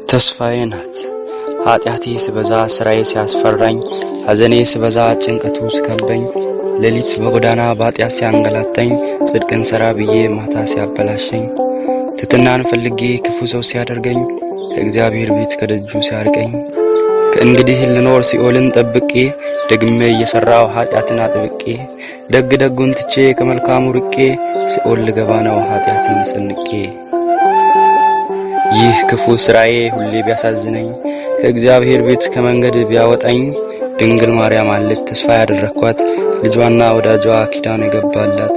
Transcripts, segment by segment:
ተስፋዬ ናት ኃጢአቴ ስበዛ ስራዬ ሲያስፈራኝ ሐዘኔ ስበዛ ጭንቀቱ ሲከበኝ ሌሊት በጎዳና ባጢያት ሲያንገላታኝ ጽድቅን ሰራ ብዬ ማታ ሲያበላሸኝ ትትናን ፈልጌ ክፉ ሰው ሲያደርገኝ ለእግዚአብሔር ቤት ከደጁ ሲያርቀኝ ከእንግዲህ ልኖር ሲኦልን ጠብቄ ደግሜ እየሰራው ኃጢአትን አጥብቄ ደግ ደጉን ትቼ ከመልካሙ ርቄ ሲኦል ልገባ ነው ኃጢአትን ሰንቄ ይህ ክፉ ስራዬ ሁሌ ቢያሳዝነኝ ከእግዚአብሔር ቤት ከመንገድ ቢያወጣኝ ድንግል ማርያም አለች ተስፋ ያደረኳት ልጇና ወዳጇ ኪዳን የገባላት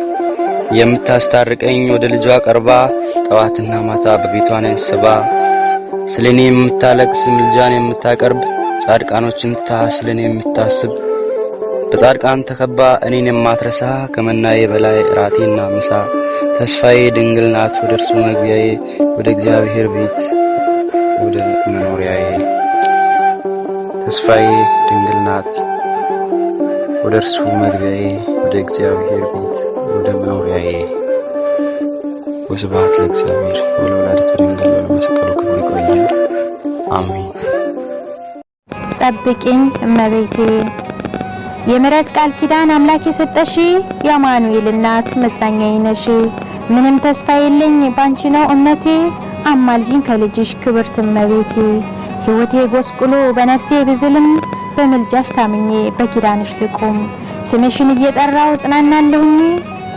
የምታስታርቀኝ ወደ ልጇ ቀርባ ጠዋትና ማታ በቤቷ ነኝ ስባ ስለኔ የምታለቅስ ምልጃን የምታቀርብ ጻድቃኖችን ትታ ስለኔ የምታስብ በጻድቃን ተከባ እኔን የማትረሳ ከመናዬ በላይ ራቴና ምሳ ተስፋዬ ድንግል ናት ወደ እርሱ መግቢያዬ ወደ እግዚአብሔር ቤት ወደ መኖሪያዬ ተስፋዬ ድንግል ናት ወደ እርሱ መግቢያዬ ወደ እግዚአብሔር ቤት ወደ መኖሪያዬ ወስብሐት ለእግዚአብሔር ወለወላዲቱ ድንግል ለመስቀሉ ክብር ይቆየን አሜን። ጠብቂኝ እመቤቴ የምሕረት ቃል ኪዳን አምላክ የሰጠሽ የአማኑኤል እናት መጽናኛዬ ነሽ ምንም ተስፋ የለኝ ባንቺ ነው እምነቴ አማልጂኝ ከልጅሽ ክብርት እመቤቴ ሕይወቴ ጎስቁሎ በነፍሴ ብዝልም በመልጃሽ ታምኜ በኪዳንሽ ልቆም ስምሽን እየጠራው ጽናናለሁኝ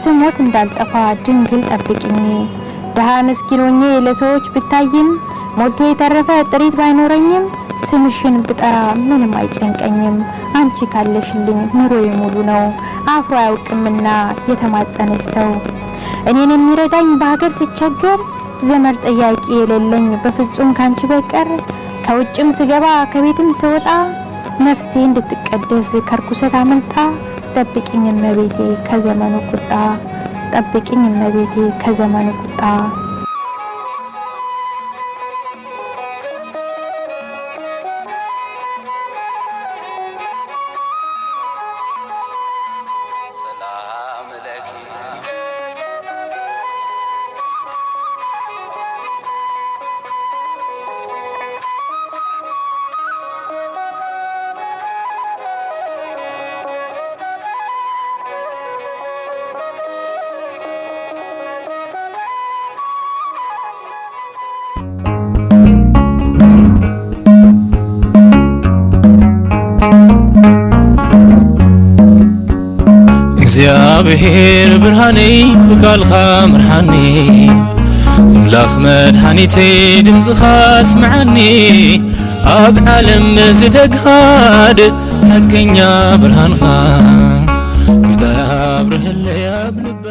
ስሞት እንዳልጠፋ ድንግል ጠብቂኝ ደሃ ምስኪን ሆኜ ለሰዎች ብታይም ሞልቶ የተረፈ ጥሪት ባይኖረኝም ስምሽን ብጠራ ምንም አይጨንቀኝም አንቺ ካለሽልኝ ኑሮዬ ሙሉ ነው አፍሮ አያውቅምና የተማጸነሽ ሰው እኔን የሚረዳኝ በሀገር ሲቸገር ዘመድ ጠያቂ የሌለኝ በፍጹም ካንቺ በቀር ከውጭም ስገባ ከቤትም ስወጣ ነፍሴ እንድትቀደስ ከርኩሰት አመልጣ ጠብቂኝ እመቤቴ ከዘመኑ ቁጣ ጠብቂኝ እመቤቴ ከዘመኑ ቁጣ እግዚአብሔር ብርሃኔ በቃልኻ ምርሃኒ አምላኽ መድኃኒቴ ድምፅኻ ስምዓኒ ኣብ ዓለም ዝተግሃድ ሓቀኛ ብርሃንኻ ጌታ ኣብርህለይ ኣብ ልበ